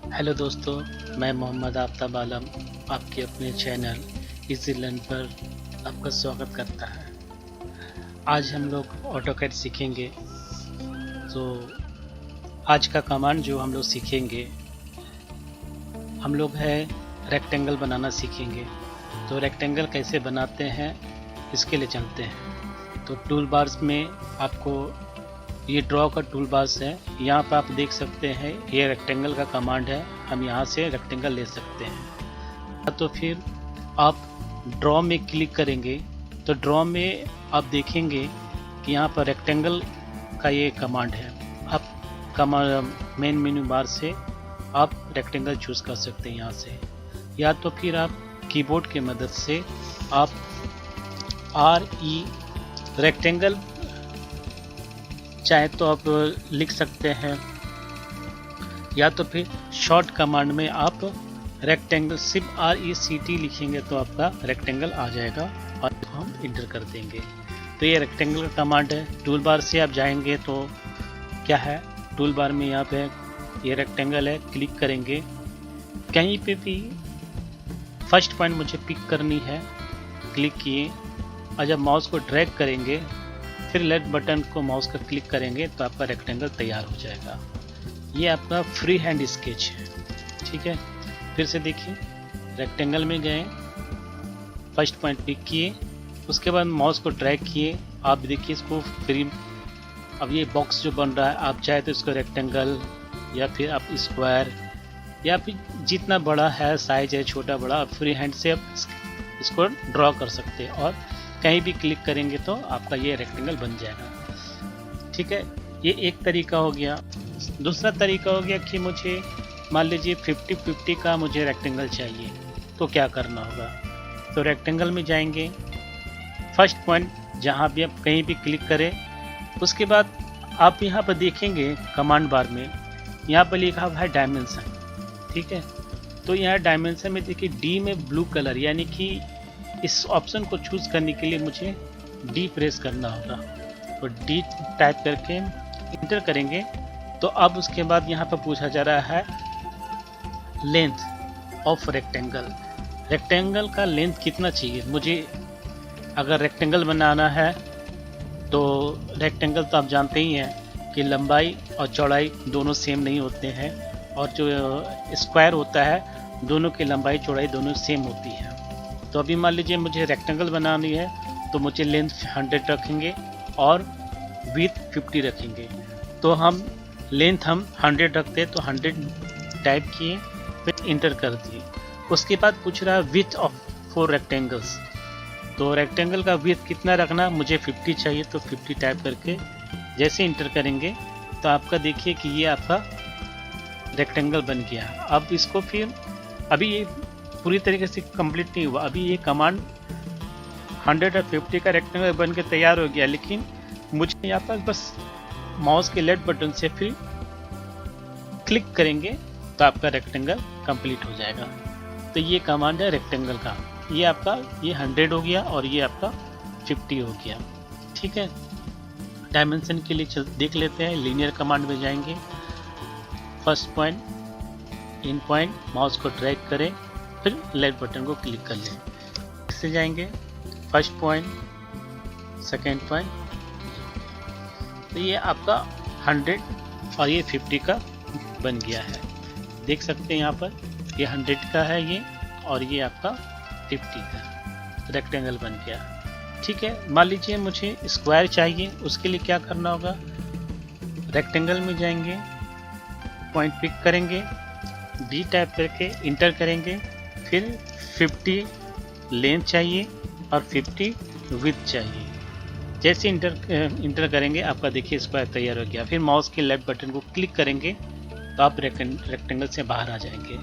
Hello दोस्तों, मैं मोहम्मद आफ्ताब आलम आपके अपने चैनल इजी लर्न पर आपका स्वागत करता है। आज हम लोग ऑटोकैड सीखेंगे। तो आज का कमांड जो हम लोग सीखेंगे, हम लोग है रेक्टेंगल बनाना सीखेंगे। तो रेक्टेंगल कैसे बनाते हैं इसके लिए चलते हैं। तो टूल बार्स में आपको ये ड्रॉ का टूल बार्स है, यहाँ पर आप देख सकते हैं ये रेक्टेंगल का कमांड है। हम यहाँ से रेक्टेंगल ले सकते हैं। तो फिर आप ड्रॉ में क्लिक करेंगे तो ड्रॉ में आप देखेंगे कि यहाँ पर रेक्टेंगल का ये कमांड है। आप मेन मेन्यू बार से आप रेक्टेंगल चूज कर सकते हैं यहाँ से, या तो फिर आप कीबोर्ड की मदद से आप RE रेक्टेंगल चाहे तो आप लिख सकते हैं, या तो फिर शॉर्ट कमांड में आप रेक्टेंगल सिर्फ RECT लिखेंगे तो आपका रेक्टेंगल आ जाएगा और हम इंटर कर देंगे। तो ये रेक्टेंगल का कमांड है। टूल बार से आप जाएंगे तो क्या है, टूल बार में यहाँ पे ये रेक्टेंगल है, क्लिक करेंगे। कहीं पे भी फर्स्ट पॉइंट मुझे पिक करनी है, क्लिक किए और जब माउस को ड्रैग करेंगे फिर लेफ्ट बटन को माउस का क्लिक करेंगे तो आपका रेक्टेंगल तैयार हो जाएगा। ये आपका फ्री हैंड स्केच है, ठीक है। फिर से देखिए, रेक्टेंगल में गए, फर्स्ट पॉइंट पिक किए, उसके बाद माउस को ड्रैग किए। आप देखिए इसको फ्री, अब ये बॉक्स जो बन रहा है, आप चाहे तो इसको रेक्टेंगल या फिर आप स्क्वायर या फिर जितना बड़ा है साइज है, छोटा बड़ा, आप फ्री हैंड से आप इसको ड्रॉ कर सकते हैं और कहीं भी क्लिक करेंगे तो आपका ये रेक्टेंगल बन जाएगा, ठीक है। ये एक तरीका हो गया। दूसरा तरीका हो गया कि मुझे मान लीजिए 50-50 का मुझे रेक्टेंगल चाहिए, तो क्या करना होगा। तो रेक्टेंगल में जाएंगे, फर्स्ट पॉइंट जहाँ भी आप कहीं भी क्लिक करें, उसके बाद आप यहाँ पर देखेंगे कमांड बार में यहाँ पर लिखा हुआ है डायमेंशन, ठीक है। तो यहाँ डायमेंशन में देखिए D में ब्लू कलर, यानी कि इस ऑप्शन को चूज करने के लिए मुझे D प्रेस करना होगा। तो D टाइप करके इंटर करेंगे तो अब उसके बाद यहाँ पर पूछा जा रहा है लेंथ ऑफ रेक्टेंगल। रेक्टेंगल का लेंथ कितना चाहिए मुझे। अगर रेक्टेंगल बनाना है तो रेक्टेंगल तो आप जानते ही हैं कि लंबाई और चौड़ाई दोनों सेम नहीं होते हैं, और जो स्क्वायर होता है दोनों की लंबाई चौड़ाई दोनों सेम होती है। तो अभी मान लीजिए मुझे रेक्टेंगल बनानी है तो मुझे लेंथ 100 रखेंगे और विड्थ 50 रखेंगे। तो हम लेंथ हम 100 रखते हैं, तो 100 टाइप किए, फिर इंटर कर दिए। उसके बाद पूछ रहा है विड्थ ऑफ 4 रेक्टेंगल्स। तो रेक्टेंगल का विड्थ कितना रखना, मुझे 50 चाहिए, तो 50 टाइप करके जैसे इंटर करेंगे तो आपका देखिए कि ये आपका रेक्टेंगल बन गया। अब इसको फिर, अभी ये पूरी तरीके से कंप्लीट नहीं हुआ, अभी ये कमांड 100 और 50 का रेक्टेंगल बन के तैयार हो गया, लेकिन मुझे यहाँ पर बस माउस के लेफ्ट बटन से फिर क्लिक करेंगे तो आपका रेक्टेंगल कंप्लीट हो जाएगा। तो ये कमांड है रेक्टेंगल का। ये आपका ये 100 हो गया और ये आपका 50 हो गया, ठीक है। डायमेंशन के लिए देख लेते हैं। लीनियर कमांड में जाएंगे, first point in point, mouse को ड्रैग करें, फिर लेफ्ट बटन को क्लिक कर लें। इससे जाएंगे फर्स्ट पॉइंट, सेकेंड पॉइंट, तो ये आपका 100 और ये 50 का बन गया है। देख सकते हैं यहाँ पर ये 100 का है ये, और ये आपका 50 का रेक्टेंगल बन गया, ठीक है। मान लीजिए मुझे स्क्वायर चाहिए, उसके लिए क्या करना होगा, रेक्टेंगल में जाएंगे, पॉइंट पिक करेंगे, D टाइप करके इंटर करेंगे, फिर 50 लेंथ चाहिए और 50 विड्थ चाहिए। जैसे इंटर करेंगे आपका देखिए स्क्वायर तैयार हो गया। फिर माउस के लेफ्ट बटन को क्लिक करेंगे तो आप रेक्टेंगल से बाहर आ जाएंगे।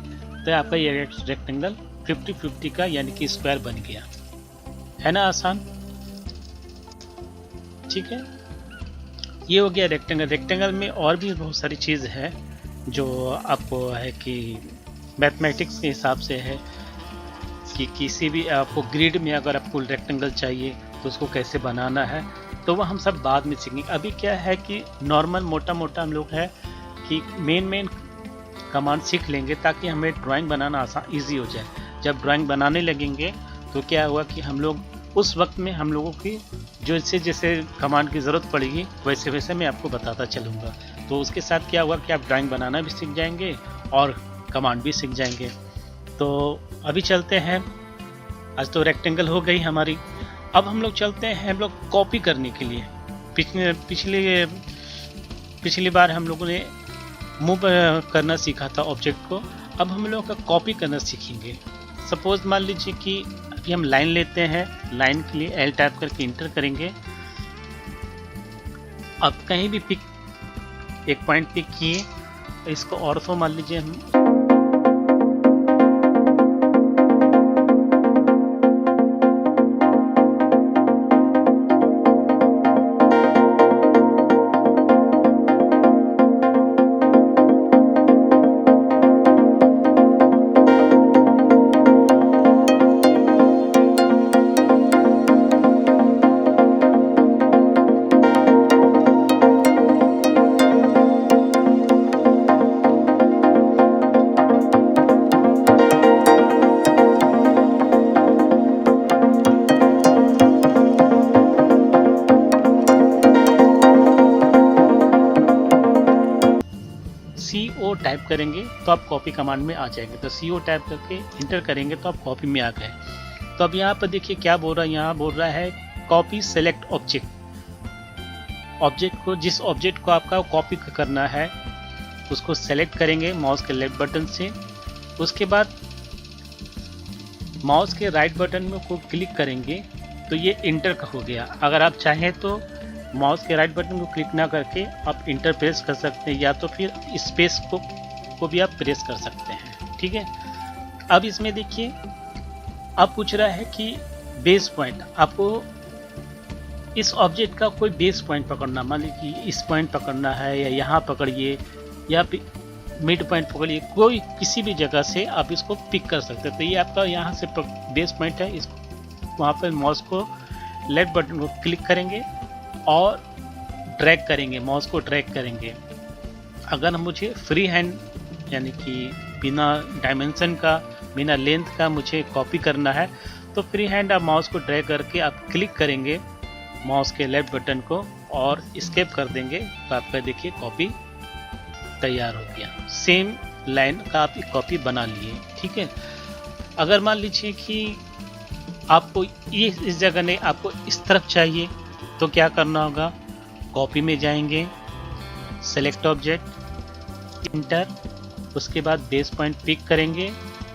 तो आपका ये रेक्टेंगल 50-50 का यानी कि स्क्वायर बन गया, है ना आसान, ठीक है। ये हो गया रेक्टेंगल। रेक्टेंगल में और भी बहुत सारी चीज़ है जो आपको है कि मैथमेटिक्स के हिसाब से है कि किसी भी आपको ग्रिड में अगर आपको रेक्टेंगल चाहिए तो उसको कैसे बनाना है, तो वह हम सब बाद में सीखेंगे। अभी क्या है कि नॉर्मल मोटा मोटा हम लोग है कि मेन कमांड सीख लेंगे ताकि हमें ड्राइंग बनाना आसान ईजी हो जाए। जब ड्राइंग बनाने लगेंगे तो क्या हुआ कि हम लोग उस वक्त में हम लोगों की जैसे जैसे कमांड की ज़रूरत पड़ेगी वैसे वैसे मैं आपको बताता चलूँगा। तो उसके साथ क्या हुआ कि आप ड्राइंग बनाना भी सीख जाएंगे और कमांड भी सीख जाएंगे। तो अभी चलते हैं, आज तो रेक्टेंगल हो गई हमारी। अब हम लोग चलते हैं हम लोग कॉपी करने के लिए। पिछली बार हम लोगों ने मूव करना सीखा था ऑब्जेक्ट को, अब हम लोग का कॉपी करना सीखेंगे। सपोज मान लीजिए कि अभी हम लाइन लेते हैं, लाइन के लिए एल टाइप करके इंटर करेंगे। अब कहीं भी एक पॉइंट पिक किए, इसको ऑर्थो मान लीजिए हम, CO टाइप करेंगे तो आप कॉपी कमांड में आ जाएंगे। तो CO टाइप करके इंटर करेंगे तो आप कॉपी में आ गए। तो अब यहाँ पर देखिए क्या बोल रहा है, यहाँ बोल रहा है कॉपी सेलेक्ट ऑब्जेक्ट। ऑब्जेक्ट को, जिस ऑब्जेक्ट को आपका कॉपी करना है उसको सेलेक्ट करेंगे माउस के लेफ्ट बटन से। उसके बाद माउस के राइट बटन में को क्लिक करेंगे तो ये इंटर का हो गया। अगर आप चाहें तो माउस के राइट बटन को क्लिक ना करके आप इंटर प्रेस कर सकते हैं, या तो फिर स्पेस को भी आप प्रेस कर सकते हैं। ठीक है, अब इसमें देखिए अब पूछ रहा है कि बेस पॉइंट, आपको इस ऑब्जेक्ट का कोई बेस पॉइंट पकड़ना, मान लीजिए कि इस पॉइंट पकड़ना है या यहाँ पकड़िए या मिड पॉइंट पकड़िए, कोई किसी भी जगह से आप इसको पिक कर सकते हैं। तो ये आपका यहाँ से बेस पॉइंट है, इसको वहाँ पर माउस को लेफ्ट बटन को क्लिक करेंगे और ड्रैग करेंगे, माउस को ड्रैग करेंगे। अगर मुझे फ्री हैंड यानी कि बिना डायमेंशन का, बिना लेंथ का मुझे कॉपी करना है तो फ्री हैंड आप माउस को ड्रैग करके आप क्लिक करेंगे माउस के लेफ्ट बटन को और एस्केप कर देंगे तो आपका देखिए कॉपी तैयार हो गया। सेम लाइन का आप एक कॉपी बना लिए। ठीक है, अगर मान लीजिए कि आपको ये इस जगह नहीं, आपको इस तरफ चाहिए तो क्या करना होगा, कॉपी में जाएंगे, सेलेक्ट ऑब्जेक्ट, इंटर, उसके बाद बेस पॉइंट पिक करेंगे।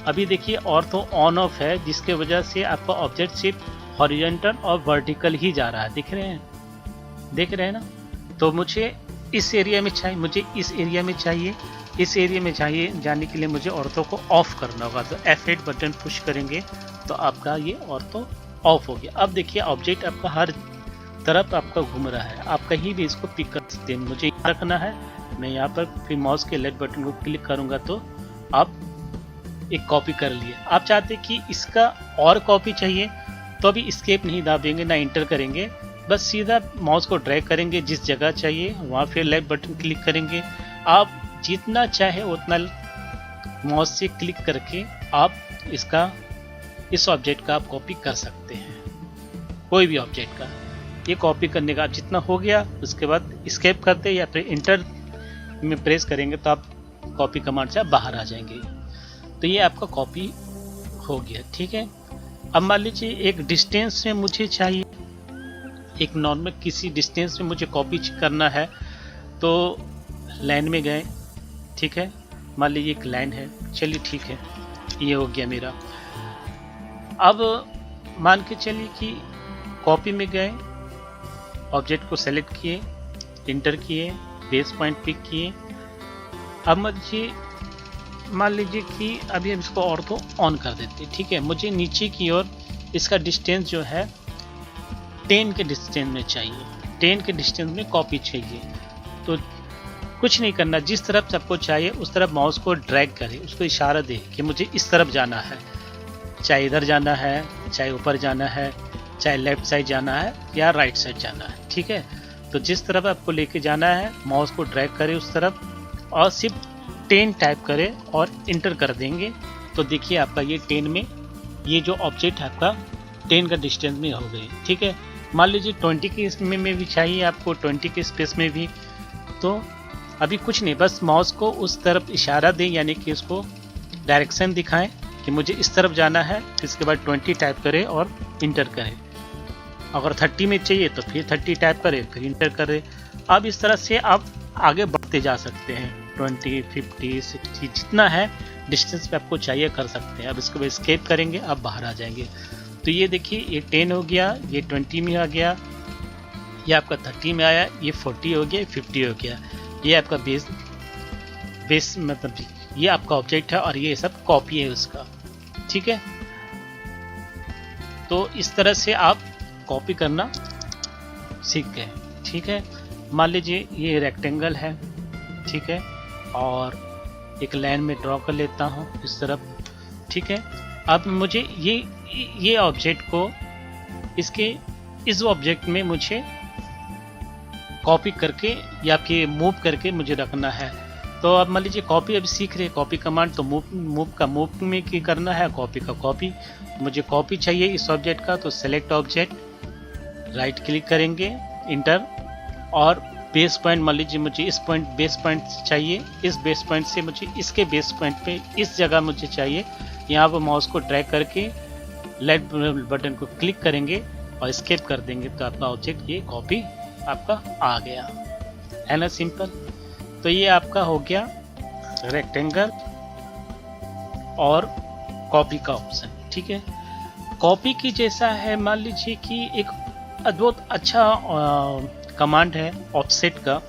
अभी देखिए ऑर्थो ऑन ऑफ है जिसके वजह से आपका ऑब्जेक्ट सिर्फ हॉरिजॉन्टल और वर्टिकल ही जा रहा है। देख रहे हैं ना। तो मुझे इस एरिया में चाहिए, मुझे इस एरिया में चाहिए, इस एरिया में चाहिए जाने के लिए मुझे ऑर्थो को ऑफ करना होगा। तो F8 बटन पुश करेंगे तो आपका ये ऑर्थो ऑफ हो गया। अब देखिए ऑब्जेक्ट आपका हर तरफ आपका घूम रहा है, आप कहीं भी इसको पिक कर सकते हैं। मुझे यहाँ रखना है, मैं यहाँ पर फिर माउस के लेफ्ट बटन को क्लिक करूँगा तो आप एक कॉपी कर लिए। आप चाहते कि इसका और कॉपी चाहिए तो अभी एस्केप नहीं दाबेंगे ना इंटर करेंगे, बस सीधा माउस को ड्रैग करेंगे जिस जगह चाहिए वहाँ, फिर लेफ्ट बटन क्लिक करेंगे। आप जितना चाहे उतना माउस से क्लिक करके आप इस ऑब्जेक्ट का आप कॉपी कर सकते हैं, कोई भी ऑब्जेक्ट का। ये कॉपी करने का जितना हो गया उसके बाद एस्केप करते या फिर इंटर में प्रेस करेंगे तो आप कॉपी कमांड से बाहर आ जाएंगे। तो ये आपका कॉपी हो गया। ठीक है, अब मान लीजिए एक डिस्टेंस में मुझे चाहिए, एक नॉर्मल किसी डिस्टेंस में मुझे कॉपी करना है तो लाइन में गए। ठीक है, मान लीजिए एक लाइन है, चलिए ठीक है ये हो गया मेरा। अब मान के चलिए कि कॉपी में गए, ऑब्जेक्ट को सेलेक्ट किए, इंटर किए, बेस पॉइंट पिक किए। अब मान लीजिए कि अभी हम इसको ऑर्थो ऑन कर देते हैं। ठीक है, मुझे नीचे की ओर इसका डिस्टेंस जो है 10 के डिस्टेंस में चाहिए, 10 के डिस्टेंस में कॉपी चाहिए। तो कुछ नहीं करना, जिस तरफ सबको चाहिए उस तरफ माउस को ड्रैग करें, उसको इशारा दे कि मुझे इस तरफ जाना है, चाहे इधर जाना है, चाहे ऊपर जाना है, चाहे लेफ्ट साइड जाना है या राइट साइड जाना है। ठीक है, तो जिस तरफ आपको लेके जाना है माउस को ड्रैग करें उस तरफ और सिर्फ 10 टाइप करें और इंटर कर देंगे तो देखिए आपका ये 10 में ये जो ऑब्जेक्ट है आपका 10 का डिस्टेंस में हो गई। ठीक है, मान लीजिए 20 के इसमें में भी चाहिए आपको, 20 के स्पेस में भी। तो अभी कुछ नहीं, बस माउस को उस तरफ इशारा दें, यानी कि उसको डायरेक्शन दिखाएं कि मुझे इस तरफ जाना है। इसके बाद 20 टाइप करें और इंटर करें। अगर 30 में चाहिए तो फिर 30 टाइप करें, फिर इंटर करें। अब इस तरह से आप आगे बढ़ते जा सकते हैं, 20, 50, 60 जितना है डिस्टेंस पे आपको चाहिए कर सकते हैं। अब इसको एस्केप करेंगे, आप बाहर आ जाएंगे। तो ये देखिए ये 10 हो गया, ये 20 में आ गया, ये आपका 30 में आया, ये 40 हो गया, 50 हो गया। ये आपका बेस मतलब ये आपका ऑब्जेक्ट है और ये सब कॉपी है उसका। ठीक है, तो इस तरह से आप कॉपी करना सीख गए। ठीक है, मान लीजिए ये रेक्टेंगल है, ठीक है, और एक लाइन में ड्रॉ कर लेता हूँ इस तरफ। ठीक है, अब मुझे ये ऑब्जेक्ट को इस ऑब्जेक्ट में मुझे कॉपी करके या फिर मूव करके मुझे रखना है। तो अब मान लीजिए कॉपी अभी सीख रहे हैं, कॉपी कमांड, तो मूव में क्या करना है, कॉपी का कॉपी। मुझे कॉपी चाहिए इस ऑब्जेक्ट का, तो सेलेक्ट ऑब्जेक्ट, राइट क्लिक करेंगे, इंटर, और बेस पॉइंट मान लीजिए मुझे इस पॉइंट बेस पॉइंट चाहिए, इस बेस पॉइंट से मुझे इसके बेस पॉइंट पे इस जगह मुझे चाहिए। यहाँ पर माउस को ड्रैग करके लेफ्ट बटन को क्लिक करेंगे और एस्केप कर देंगे, तो आपका ऑब्जेक्ट ये कॉपी आपका आ गया है ना, सिंपल। तो ये आपका हो गया रेक्टेंगल और कॉपी का ऑप्शन। ठीक है, कॉपी की जैसा है, मान लीजिए कि एक बहुत अच्छा कमांड है ऑफसेट का,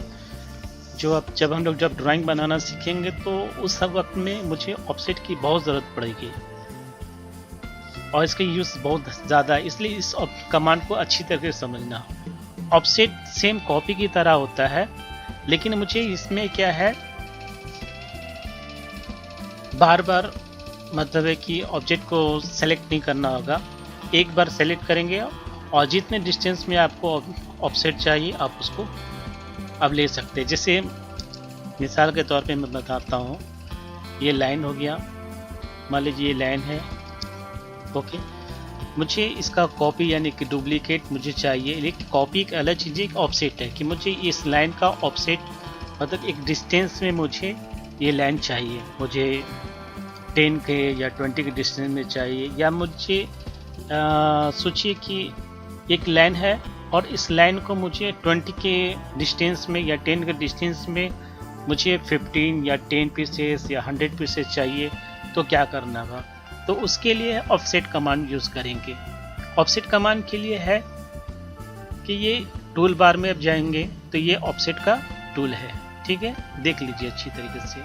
जो अब जब हम लोग ड्राइंग बनाना सीखेंगे तो उस वक्त में मुझे ऑफसेट की बहुत ज़रूरत पड़ेगी और इसका यूज़ बहुत ज़्यादा है, इसलिए इस कमांड को अच्छी तरीके से समझना। ऑफसेट सेम कॉपी की तरह होता है, लेकिन मुझे इसमें क्या है, बार बार मतलब है कि ऑब्जेक्ट को सेलेक्ट नहीं करना होगा। एक बार सेलेक्ट करेंगे और जितने डिस्टेंस में आपको ऑफसेट चाहिए आप उसको अब ले सकते हैं। जैसे मिसाल के तौर पे मैं बताता हूँ, ये लाइन हो गया, मान लीजिए ये लाइन है, ओके, मुझे इसका कॉपी यानी कि डुप्लीकेट मुझे चाहिए। लेकिन कॉपी एक अलग चीज़, एक ऑफसेट है कि मुझे इस लाइन का ऑफसेट मतलब एक डिस्टेंस में मुझे ये लाइन चाहिए, मुझे 10 के या 20 के डिस्टेंस में चाहिए, या मुझे सोचिए कि एक लाइन है और इस लाइन को मुझे 20 के डिस्टेंस में या 10 के डिस्टेंस में मुझे 15 या 10 पीसेस या 100 पीसेस चाहिए, तो क्या करना होगा, तो उसके लिए ऑफसेट कमांड यूज़ करेंगे। ऑफसेट कमांड के लिए है कि ये टूल बार में अब जाएंगे तो ये ऑफसेट का टूल है। ठीक है, देख लीजिए अच्छी तरीके से,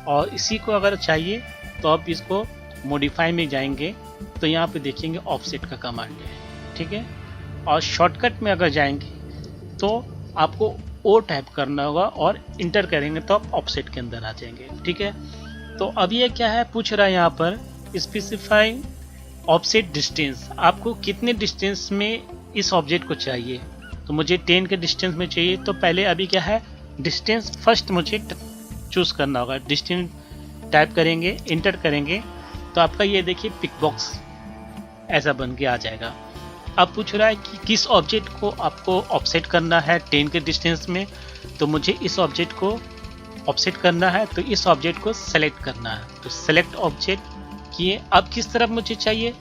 और इसी को अगर चाहिए तो आप इसको मॉडिफाई में जाएंगे तो यहाँ पे देखेंगे ऑफसेट का कमांड है। ठीक है, और शॉर्टकट में अगर जाएंगे तो आपको ओ टाइप करना होगा और इंटर करेंगे तो आप ऑफसेट के अंदर आ जाएंगे। ठीक है, तो अब ये क्या है, पूछ रहा है यहाँ पर स्पेसिफाई ऑफसेट डिस्टेंस, आपको कितने डिस्टेंस में इस ऑब्जेक्ट को चाहिए। तो मुझे 10 के डिस्टेंस में चाहिए, तो पहले अभी क्या है, डिस्टेंस फर्स्ट मुझे चूज़ करना होगा। डिस्टेंस टाइप करेंगे, इंटर करेंगे, तो आपका ये देखिए पिक बॉक्स ऐसा बन के आ जाएगा। अब पूछ रहा है कि किस ऑब्जेक्ट को आपको ऑफसेट करना है 10 के डिस्टेंस में, तो मुझे इस ऑब्जेक्ट को ऑफसेट करना है, तो इस ऑब्जेक्ट को सेलेक्ट करना है। तो सेलेक्ट ऑब्जेक्ट किए, अब किस तरफ मुझे चाहिए,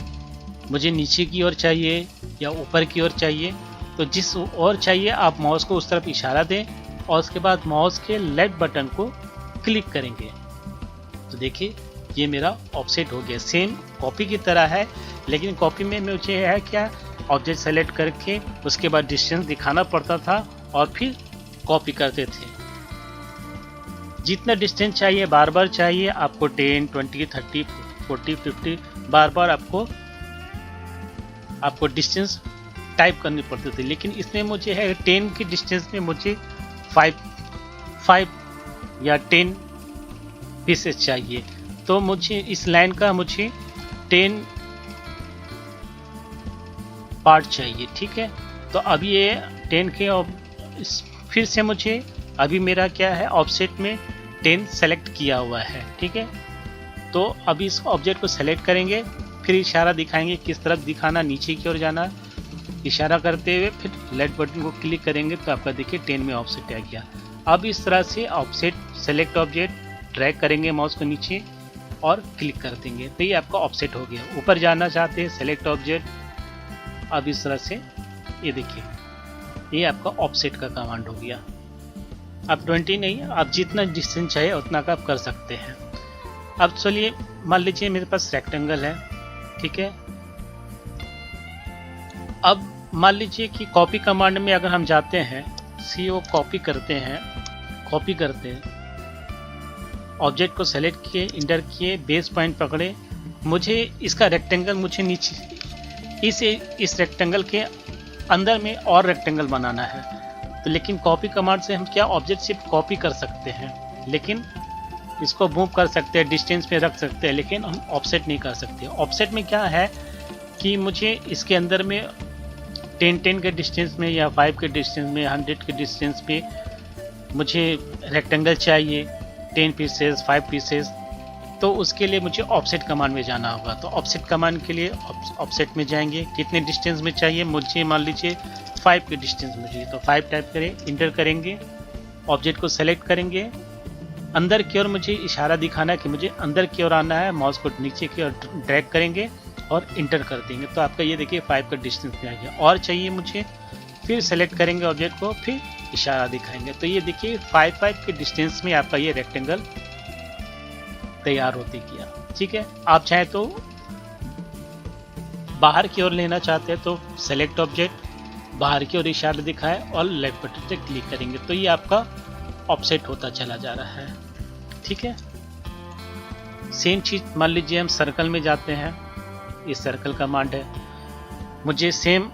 मुझे नीचे की ओर चाहिए या ऊपर की ओर चाहिए, तो जिस ओर चाहिए आप माउस को उस तरफ इशारा दें और उसके बाद माउस के लेफ्ट बटन को क्लिक करेंगे। तो देखिए ये मेरा ऑफसेट हो गया, सेम कॉपी की तरह है, लेकिन कॉपी में मुझे है क्या, ऑब्जेक्ट सेलेक्ट करके उसके बाद डिस्टेंस दिखाना पड़ता था और फिर कॉपी करते थे। जितना डिस्टेंस चाहिए बार बार चाहिए आपको, 10, 20, 30, 40, 50 बार बार आपको डिस्टेंस टाइप करनी पड़ती थी। लेकिन इसमें मुझे है 10 की डिस्टेंस में मुझे 5 या 10 पीसेस चाहिए, तो मुझे इस लाइन का मुझे 10 पार्ट चाहिए। ठीक है, तो अभी ये 10 के फिर से मुझे अभी मेरा क्या है ऑफसेट में 10 सेलेक्ट किया हुआ है, ठीक है। तो अभी इस ऑब्जेक्ट को सेलेक्ट करेंगे, फिर इशारा दिखाएंगे किस तरफ दिखाना, नीचे की ओर जाना, इशारा करते हुए फिर लेफ्ट बटन को क्लिक करेंगे तो आपका देखिए 10 में ऑफसेट आ गया। अब इस तरह से ऑफसेट सेलेक्ट ऑब्जेक्ट ड्रैग करेंगे माउस को नीचे और क्लिक कर देंगे तो ये आपका ऑफसेट हो गया। ऊपर जाना चाहते हैं सेलेक्ट ऑब्जेक्ट, अब इस तरह से ये देखिए ये आपका ऑफसेट का कमांड हो गया। अब 20 नहीं, आप जितना डिस्टेंस चाहिए उतना का आप कर सकते हैं। अब चलिए मान लीजिए मेरे पास रेक्टेंगल है, ठीक है। अब मान लीजिए कि कॉपी कमांड में अगर हम जाते हैं, CO कॉपी करते हैं, ऑब्जेक्ट को सेलेक्ट किए, इंटर किए, बेस पॉइंट पकड़े, मुझे इसका रेक्टेंगल मुझे नीचे इस रेक्टेंगल के अंदर में और रेक्टेंगल बनाना है। तो लेकिन कॉपी कमांड से हम क्या ऑब्जेक्ट सिर्फ कॉपी कर सकते हैं, लेकिन इसको मूव कर सकते हैं, डिस्टेंस में रख सकते हैं, लेकिन हम ऑफसेट नहीं कर सकते। ऑफसेट में क्या है कि मुझे इसके अंदर में 10 के डिस्टेंस में या 5 के डिस्टेंस में, 100 के डिस्टेंस पे मुझे रेक्टेंगल चाहिए, 10 पीसेस, 5 पीसेस, तो उसके लिए मुझे ऑफसेट कमांड में जाना होगा। तो ऑफसेट कमांड के लिए ऑफसेट में जाएंगे, कितने डिस्टेंस में चाहिए, मुझे मान लीजिए 5 के डिस्टेंस में चाहिए, तो 5 टाइप करें, इंटर करेंगे, ऑब्जेक्ट को सेलेक्ट करेंगे, अंदर की ओर मुझे इशारा दिखाना है कि मुझे अंदर की ओर आना है, माउस को नीचे की ओर ड्रैग करेंगे और इंटर कर देंगे तो आपका ये देखिए 5 का डिस्टेंस में आ गया। और चाहिए मुझे, फिर सेलेक्ट करेंगे ऑब्जेक्ट को, फिर इशारा दिखाएंगे तो ये देखिए 5 के डिस्टेंस में आपका ये रेक्टेंगल तैयार होते गया, ठीक है। आप चाहे तो बाहर की ओर लेना चाहते हैं तो सेलेक्ट ऑब्जेक्ट, बाहर की ओर इशारा दिखाए और लेफ्ट बटन से क्लिक करेंगे तो ये आपका ऑफसेट होता चला जा रहा है, ठीक है। सेम चीज मान लीजिए हम सर्कल में जाते हैं, ये सर्कल कमांड है, मुझे सेम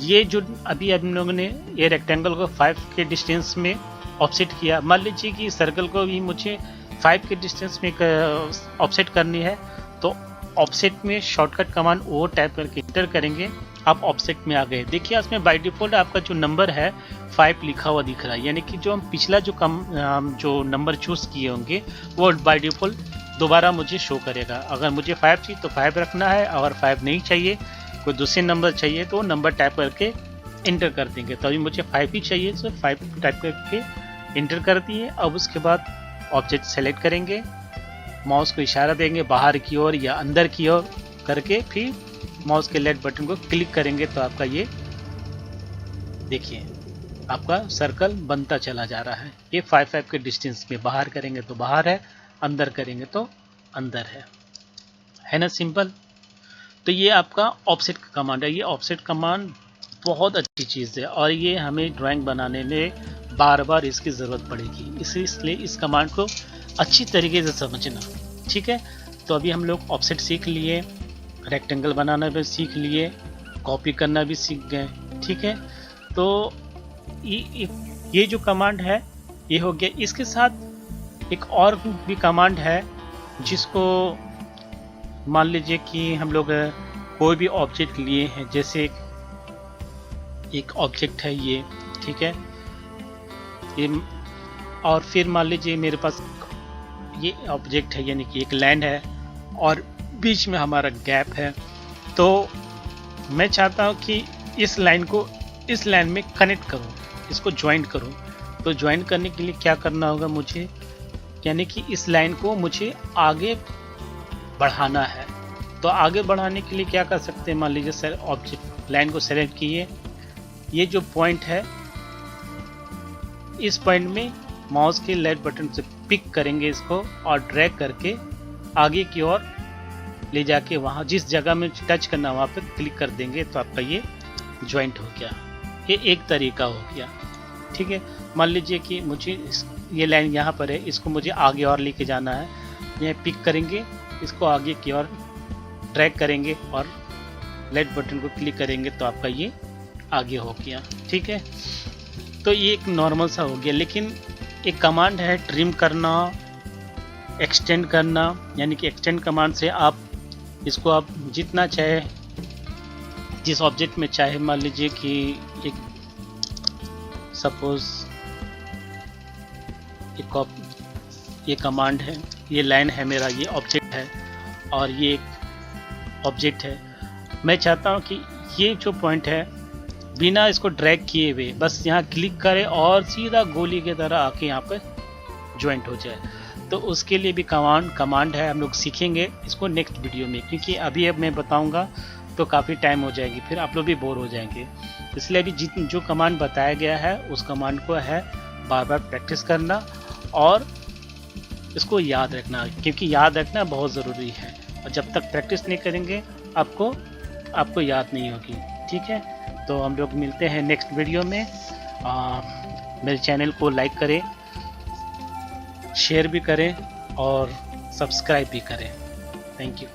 ये जो अभी हम लोगों ने ये रेक्टेंगल को 5 के डिस्टेंस में ऑफसेट किया, मान लीजिए कि सर्कल को भी मुझे 5 के डिस्टेंस में ऑफसेट करनी है तो ऑफसेट में शॉर्टकट कमांड वो टाइप करके इंटर करेंगे, आप ऑफसेट में आ गए। देखिए इसमें बाय डिफॉल्ट आपका जो नंबर है 5 लिखा हुआ दिख रहा है, यानी कि जो हम पिछला जो नंबर चूज किए होंगे वो बाय डिफॉल्ट दोबारा मुझे शो करेगा। अगर मुझे 5 चाहिए तो 5 रखना है, अगर 5 नहीं चाहिए, कोई दूसरे नंबर चाहिए तो नंबर टाइप करके इंटर कर देंगे। तो अभी मुझे 5 ही चाहिए तो 5 टाइप करके इंटर कर दिए। अब उसके बाद ऑब्जेक्ट सेलेक्ट करेंगे, माउस को इशारा देंगे बाहर की ओर या अंदर की ओर करके, फिर माउस के लेफ्ट बटन को क्लिक करेंगे तो आपका ये देखिए आपका सर्कल बनता चला जा रहा है। ये 5 के डिस्टेंस में, बाहर करेंगे तो बाहर है, अंदर करेंगे तो अंदर है ना, सिंपल। तो ये आपका ऑफसेट का कमांड है। ये ऑफसेट कमांड बहुत अच्छी चीज़ है और ये हमें ड्राइंग बनाने में बार बार इसकी ज़रूरत पड़ेगी, इसलिए इस कमांड को अच्छी तरीके से समझना, ठीक है। तो अभी हम लोग ऑफसेट सीख लिए, रेक्टेंगल बनाना भी सीख लिए, कॉपी करना भी सीख गए, ठीक है। तो ये जो कमांड है ये हो गया। इसके साथ एक और भी कमांड है जिसको मान लीजिए कि हम लोग कोई भी ऑब्जेक्ट लिए हैं, जैसे एक ऑब्जेक्ट है ये, ठीक है, ये, और फिर मान लीजिए मेरे पास ये ऑब्जेक्ट है, यानी कि एक लाइन है और बीच में हमारा गैप है, तो मैं चाहता हूँ कि इस लाइन को इस लाइन में कनेक्ट करूँ, इसको ज्वाइंट करूँ। तो ज्वाइंट करने के लिए क्या करना होगा मुझे, यानी कि इस लाइन को मुझे आगे बढ़ाना है। तो आगे बढ़ाने के लिए क्या कर सकते हैं, मान लीजिए सर ऑब्जेक्ट लाइन को सेलेक्ट किए, ये जो पॉइंट है इस पॉइंट में माउस के लेफ्ट बटन से पिक करेंगे इसको और ड्रैग करके आगे की ओर ले जाके वहाँ जिस जगह में टच करना वहाँ पे क्लिक कर देंगे तो आपका ये ज्वाइंट हो गया। ये एक तरीका हो गया, ठीक है। मान लीजिए कि मुझे ये लाइन यहाँ पर है, इसको मुझे आगे और लेके जाना है, ये पिक करेंगे, इसको आगे की ओर ड्रैग करेंगे और लेफ्ट बटन को क्लिक करेंगे तो आपका ये आगे हो गया, ठीक है। तो ये एक नॉर्मल सा हो गया। लेकिन एक कमांड है ट्रिम करना, एक्सटेंड करना, यानी कि एक्सटेंड कमांड से आप इसको आप जितना चाहे जिस ऑब्जेक्ट में चाहे, मान लीजिए कि एक सपोज एक ये कमांड है, ये लाइन है मेरा, ये ऑब्जेक्ट है और ये एक ऑब्जेक्ट है। मैं चाहता हूँ कि ये जो पॉइंट है बिना इसको ड्रैग किए हुए बस यहाँ क्लिक करें और सीधा गोली की तरह आके यहाँ पर ज्वाइंट हो जाए। तो उसके लिए भी कमांड है, हम लोग सीखेंगे इसको नेक्स्ट वीडियो में, क्योंकि अभी अब मैं बताऊंगा तो काफ़ी टाइम हो जाएगी, फिर आप लोग भी बोर हो जाएंगे। इसलिए अभी जो कमांड बताया गया है उस कमांड को है बार बार प्रैक्टिस करना और इसको याद रखना, क्योंकि याद रखना बहुत ज़रूरी है। और जब तक प्रैक्टिस नहीं करेंगे आपको याद नहीं होगी। ठीक है, तो हम लोग मिलते हैं नेक्स्ट वीडियो में। मेरे चैनल को लाइक करें, शेयर भी करें और सब्सक्राइब भी करें। Thank you.